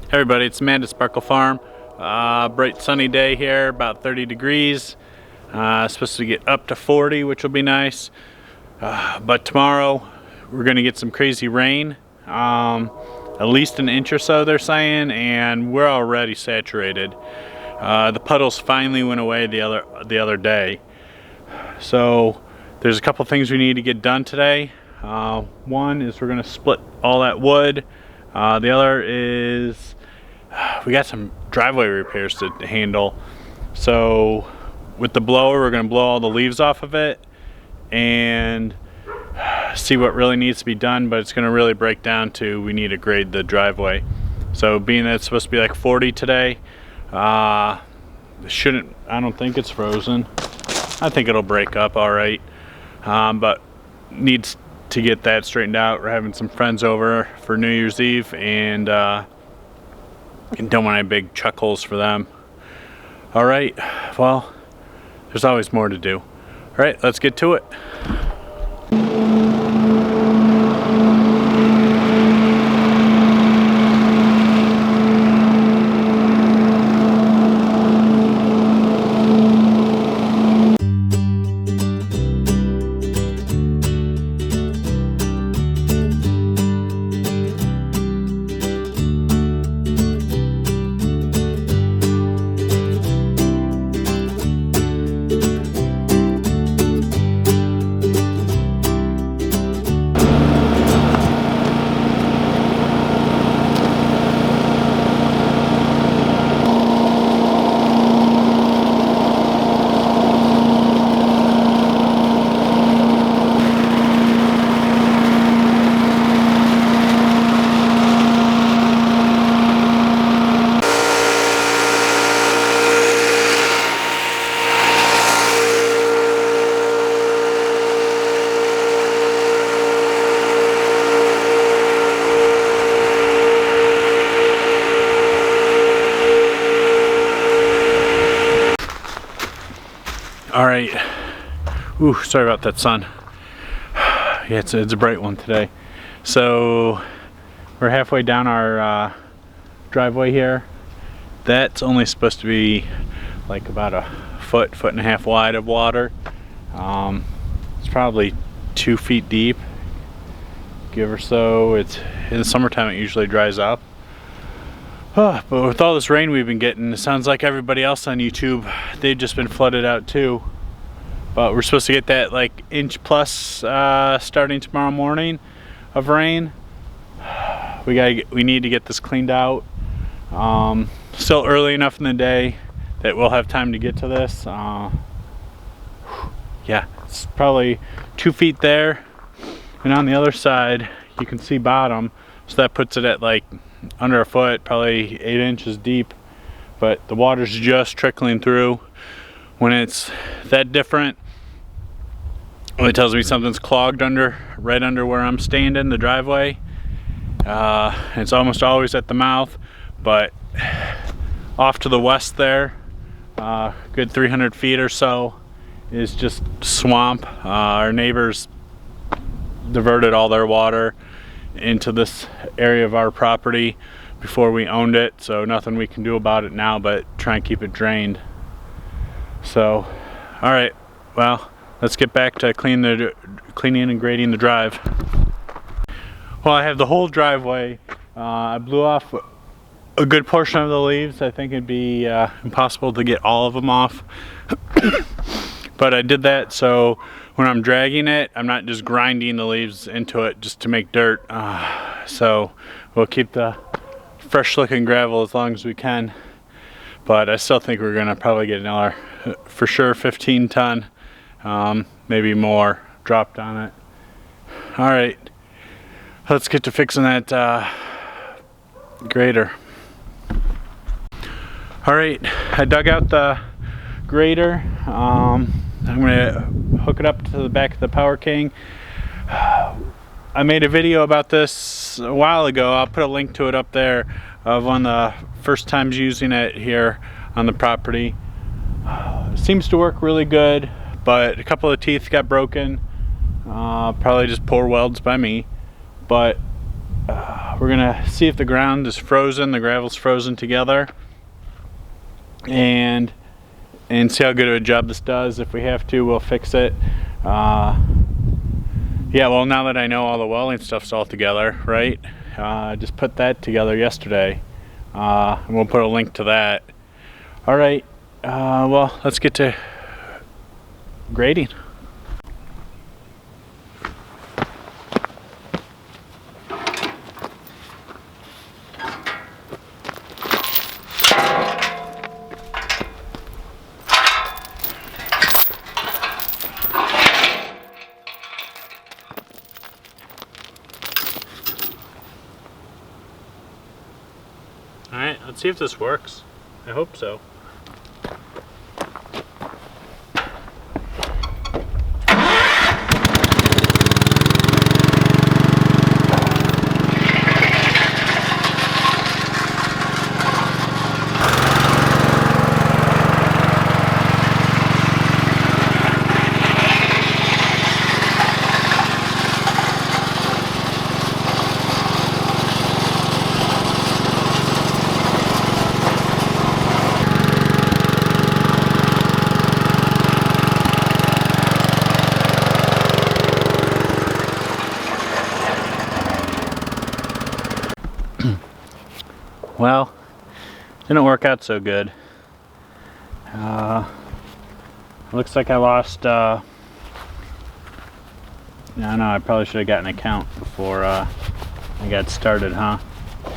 Hey everybody, it's Amanda Sparkle Farm. Bright sunny day here, about 30 degrees. Supposed to get up to 40, which will be nice. But tomorrow we're gonna get some crazy rain. At least an inch or so they're saying, and we're already saturated. The puddles finally went away the other day. So there's a couple things we need to get done today. One is we're gonna split all that wood. The other is we got some driveway repairs to handle. So with the blower, we're gonna blow all the leaves off of it and see what really needs to be done, but it's gonna really break down to we need to grade the driveway. So being that it's supposed to be like 40 today, I don't think it's frozen. I think it'll break up all right, but needs to get that straightened out. We're having some friends over for New Year's Eve, and don't want any big chuck holes for them. All right, well, there's always more to do. All right, let's get to it. All right. Ooh, sorry about that sun. Yeah, it's a bright one today. So we're halfway down our driveway here. That's only supposed to be like about a foot and a half wide of water. It's probably 2 feet deep, give or so. It's in the summertime, it usually dries up. But with all this rain we've been getting, it sounds like everybody else on YouTube, they've just been flooded out too. But we're supposed to get that like inch plus starting tomorrow morning of rain. We need to get this cleaned out. Still early enough in the day that we'll have time to get to this. Yeah, it's probably 2 feet there, and on the other side you can see bottom, so that puts it at like under a foot, probably 8 inches deep, but the water's just trickling through. When it's that different, it tells me something's clogged right under where I'm standing, the driveway. It's almost always at the mouth, but off to the west there, good 300 feet or so, is just swamp. Our neighbors diverted all their water into this area of our property before we owned it, so nothing we can do about it now but try and keep it drained. So, all right, well, let's get back to cleaning and grading the drive. Well, I have the whole driveway. I blew off a good portion of the leaves. I think it'd be impossible to get all of them off. But I did that so when I'm dragging it, I'm not just grinding the leaves into it just to make dirt. So we'll keep the fresh looking gravel as long as we can. But I still think we're gonna probably get another, for sure, 15 ton, maybe more, dropped on it. All right, let's get to fixing that grader. All right, I dug out the grader. I'm gonna hook it up to the back of the Power King. I made a video about this a while ago. I'll put a link to it up there of one of the first times using it here on the property. It seems to work really good, but a couple of teeth got broken. Probably just poor welds by me, but we're gonna see if the ground is frozen, the gravel's frozen together, and see how good of a job this does. If we have to, we'll fix it. Yeah, well, now that I know all the welding stuff's all together, right? Just put that together yesterday, and we'll put a link to that. All right, well, let's get to grading. All right, let's see if this works. I hope so. Well, didn't work out so good. Looks like I lost, no, I probably should have gotten a count before I got started, huh?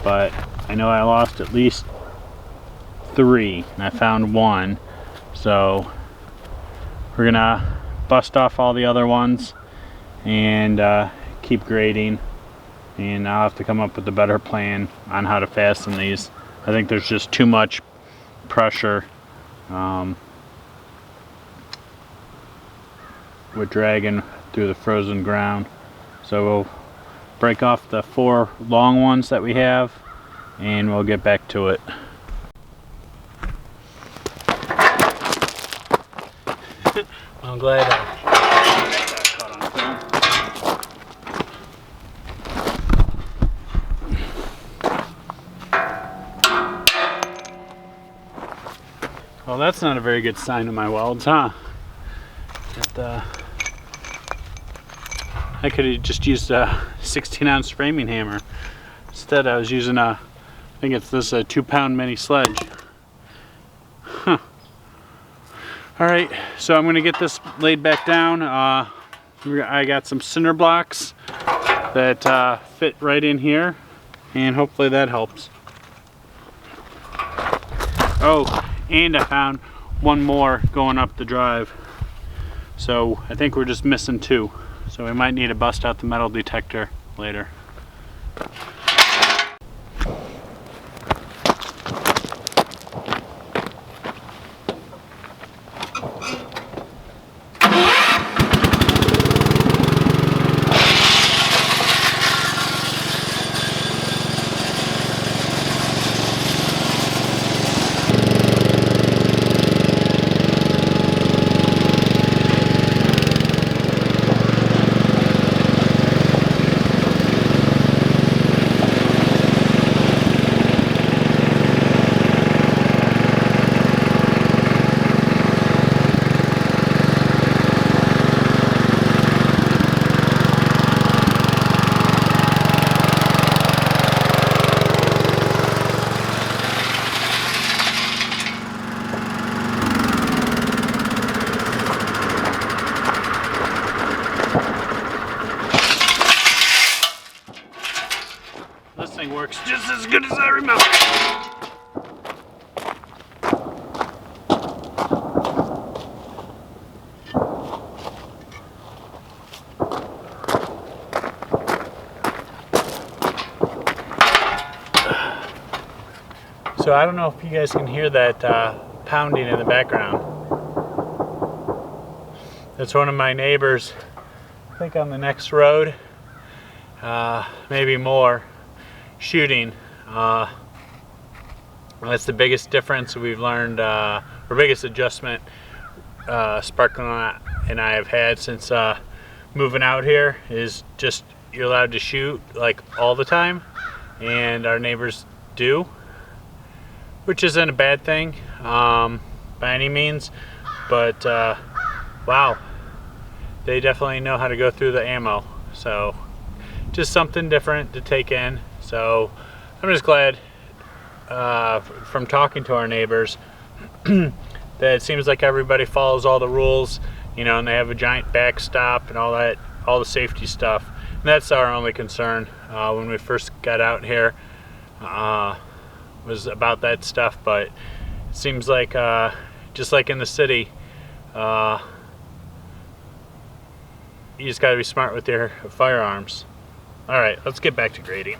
But I know I lost at least 3, and I found 1. So we're gonna bust off all the other ones and keep grading. And I'll have to come up with a better plan on how to fasten these. I think there's just too much pressure with dragging through the frozen ground. So we'll break off the 4 long ones that we have and we'll get back to it. I'm glad I got that caught on film. Well, that's not a very good sign of my welds, huh? I could have just used a 16-ounce framing hammer. Instead, I was using I think it's this 2-pound mini sledge. Huh. All right, so I'm gonna get this laid back down. I got some cinder blocks that fit right in here, and hopefully that helps. Oh, and I found 1 more going up the drive. So I think we're just missing 2. So we might need to bust out the metal detector later. This thing works just as good as I remember. So I don't know if you guys can hear that pounding in the background. That's one of my neighbors, I think on the next road, maybe more, shooting. That's the biggest difference we've learned, or biggest adjustment Sparkling and I have had since moving out here, is just you're allowed to shoot like all the time, and our neighbors do, which isn't a bad thing by any means, but wow, they definitely know how to go through the ammo. So just something different to take in. So I'm just glad from talking to our neighbors that it seems like everybody follows all the rules, you know, and they have a giant backstop and all that, all the safety stuff. And that's our only concern when we first got out here, was about that stuff. But it seems like just like in the city, you just got to be smart with your firearms. All right, let's get back to grading.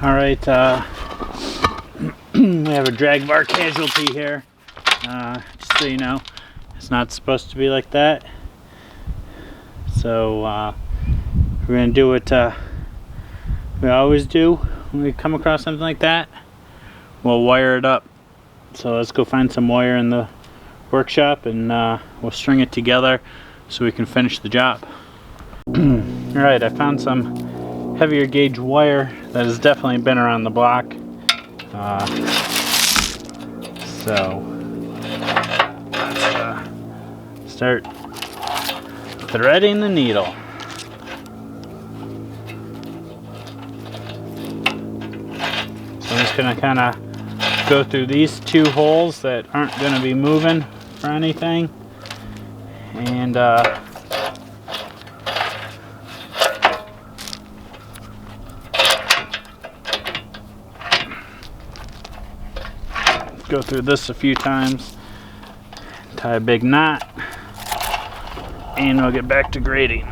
All right, we have a drag bar casualty here. Just so you know, it's not supposed to be like that. So we're gonna do what we always do when we come across something like that. We'll wire it up. So let's go find some wire in the workshop, and we'll string it together so we can finish the job. All right, I found some heavier gauge wire that has definitely been around the block. So let's start threading the needle. So I'm just going to kind of go through these two holes that aren't going to be moving for anything, and go through this a few times, tie a big knot, and we'll get back to grading.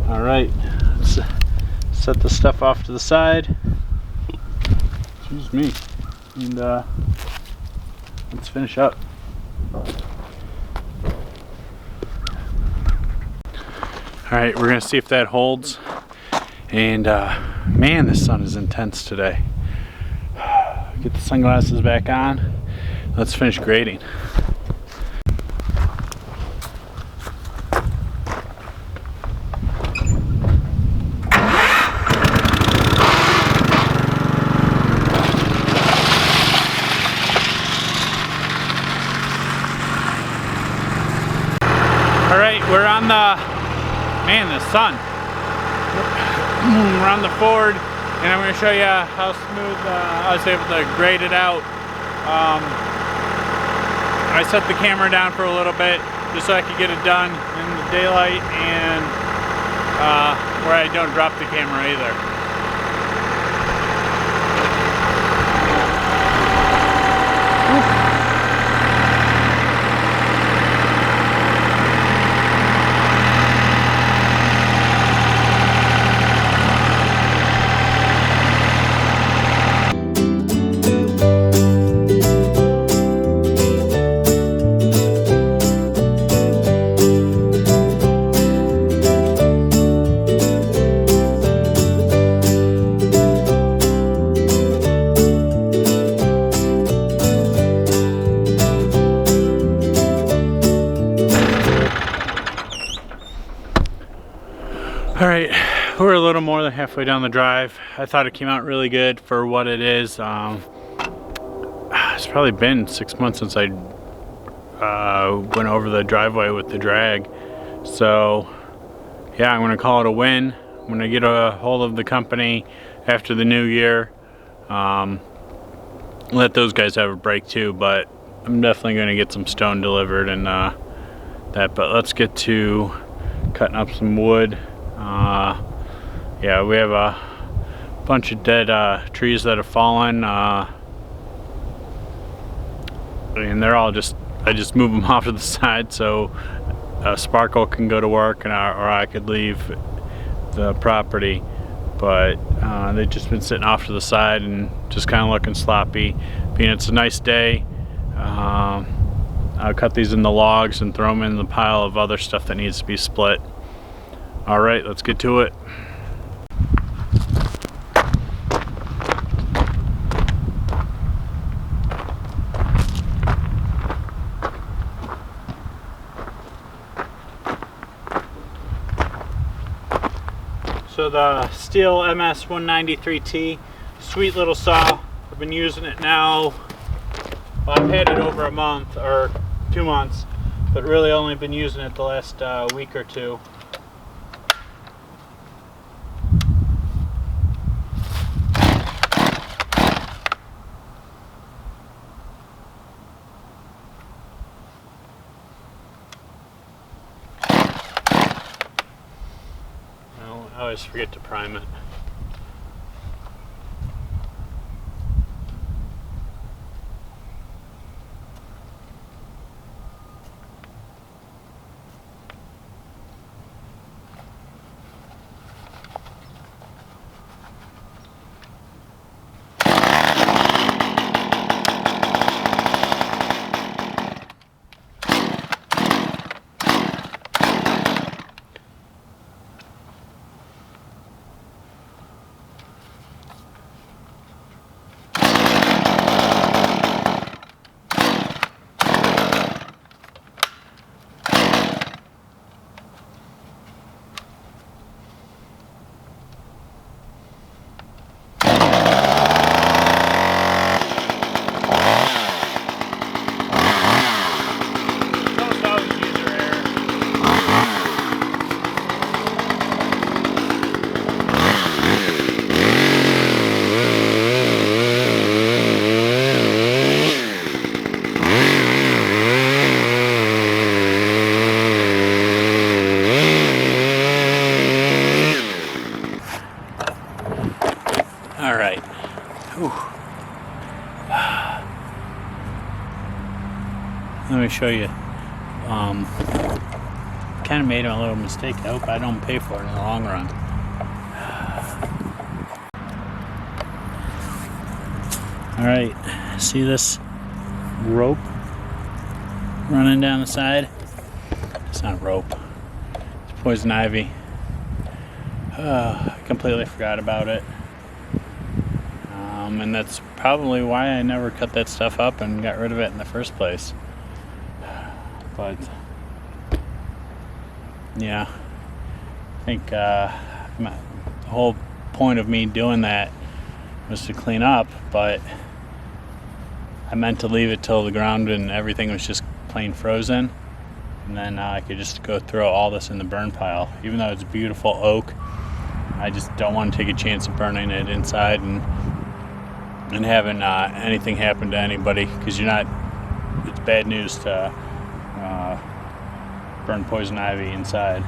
All right, let's set the stuff off to the side. Excuse me. And let's finish up. All right, we're gonna see if that holds. And man, the sun is intense today. Get the sunglasses back on. Let's finish grading. All right, we're on the sun. We're on the Ford, and I'm going to show you how smooth I was able to grade it out. I set the camera down for a little bit just so I could get it done in the daylight, and where I don't drop the camera either. more than halfway down the drive. I thought it came out really good for what it is. It's probably been 6 months since I went over the driveway with the drag. So yeah, I'm gonna call it a win. I'm gonna get a hold of the company after the new year. Let those guys have a break too, but I'm definitely gonna get some stone delivered and that. But let's get to cutting up some wood. Yeah, we have a bunch of dead trees that have fallen, and they're all just, I just move them off to the side so Sparkle can go to work, and or I could leave the property. But they've just been sitting off to the side and just kind of looking sloppy. Being it's a nice day, I'll cut these in the logs and throw them in the pile of other stuff that needs to be split. All right, let's get to it. So the Steel MS 193T, sweet little saw. I've been using it now, well, I've had it over a month or 2 months, but really only been using it the last week or two. I always forget to prime it. All right. Whew. Let me show you. Kind of made a little mistake. I hope I don't pay for it in the long run. All right. See this rope running down the side? It's not rope. It's poison ivy. I completely forgot about it. And that's probably why I never cut that stuff up and got rid of it in the first place. But yeah, I think the whole point of me doing that was to clean up, but I meant to leave it till the ground and everything was just plain frozen, and then I could just go throw all this in the burn pile. Even though it's beautiful oak, I just don't want to take a chance of burning it inside and having anything happen to anybody, because it's bad news to burn poison ivy inside.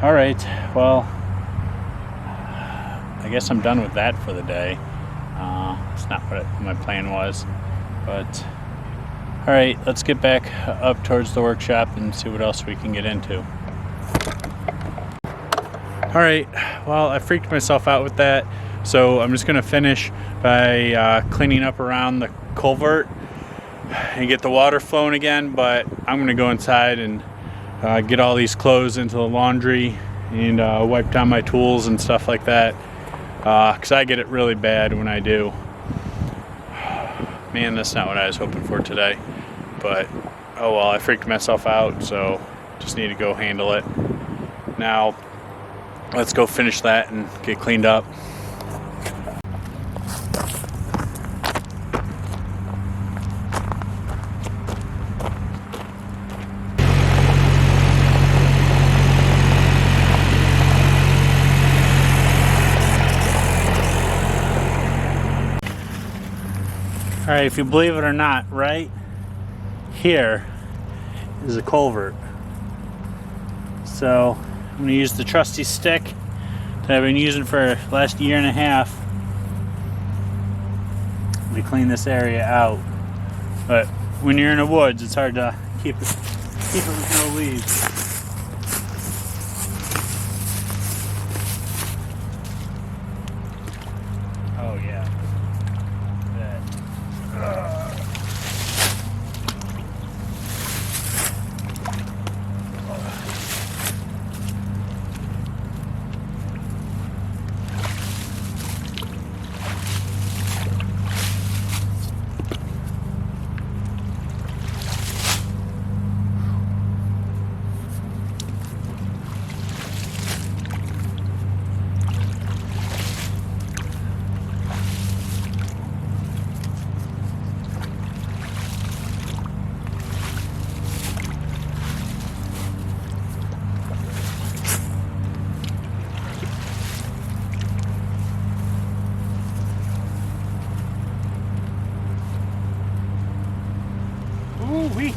All right, well, I guess I'm done with that for the day. It's not what my plan was, but all right, let's get back up towards the workshop and see what else we can get into. All right, well, I freaked myself out with that, so I'm just gonna finish by cleaning up around the culvert and get the water flowing again. But I'm gonna go inside and get all these clothes into the laundry and wipe down my tools and stuff like that, because I get it really bad when I do. Man, that's not what I was hoping for today, but oh well, I freaked myself out, so just need to go handle it. Now, let's go finish that and get cleaned up. All right, if you believe it or not, right here is a culvert. So I'm gonna use the trusty stick that I've been using for the last year and a half to clean this area out. But when you're in the woods, it's hard to keep it with no leaves. Oh yeah. Ooh-wee.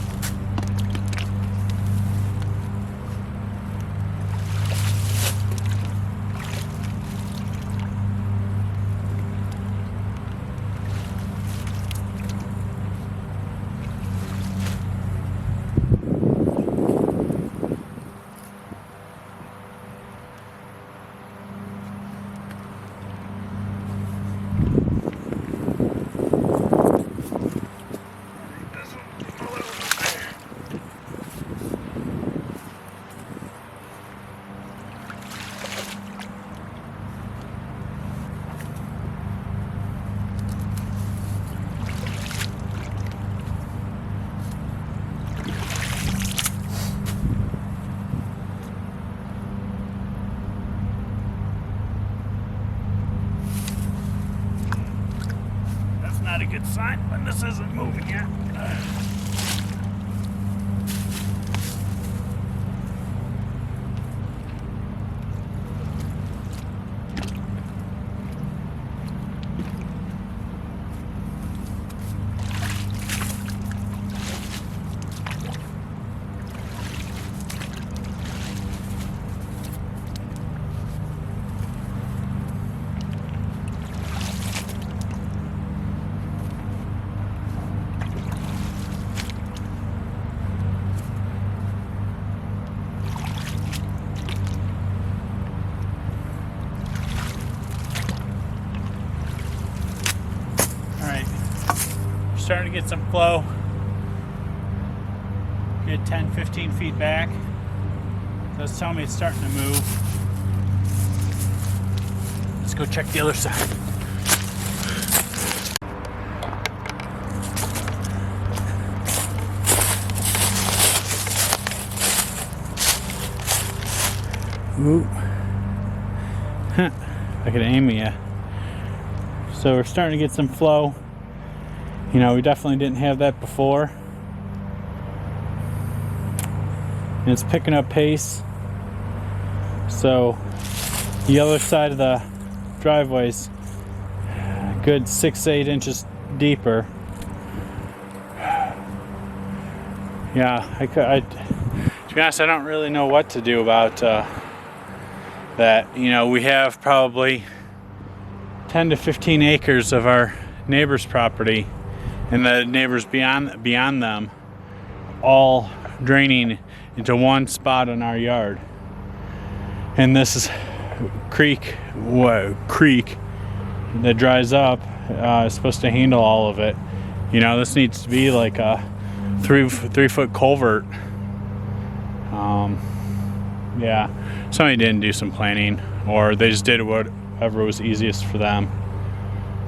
Not a good sign when this isn't moving yet. Starting to get some flow. Get 10-15 feet back. So that's telling me it's starting to move. Let's go check the other side. Ooh. I could aim you. So we're starting to get some flow. You know, we definitely didn't have that before. And it's picking up pace. So the other side of the driveway's a good 6-8 inches deeper. Yeah, to be honest, I don't really know what to do about that. You know, we have probably 10 to 15 acres of our neighbor's property and the neighbors beyond them all draining into one spot in our yard. And this is creek that dries up is supposed to handle all of it. You know, this needs to be like a 3-foot culvert. Yeah, somebody didn't do some planning, or they just did whatever was easiest for them.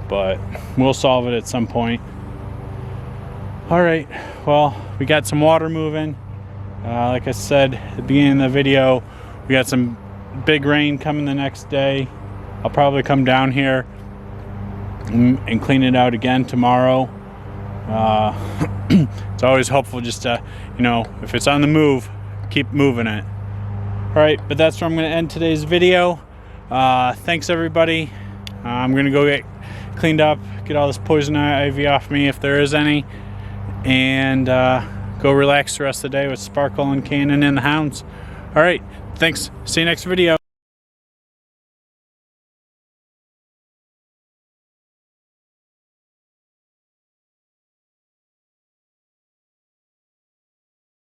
But we'll solve it at some point. All right, well, we got some water moving. Like I said at the beginning of the video, we got some big rain coming the next day. I'll probably come down here and clean it out again tomorrow. It's always helpful just to, you know, if it's on the move, keep moving it. Alright, but that's where I'm going to end today's video. Thanks everybody. I'm going to go get cleaned up, get all this poison ivy off me if there is any, and go relax the rest of the day with Sparkle and Cannon and the hounds. Alright, thanks. See you next video.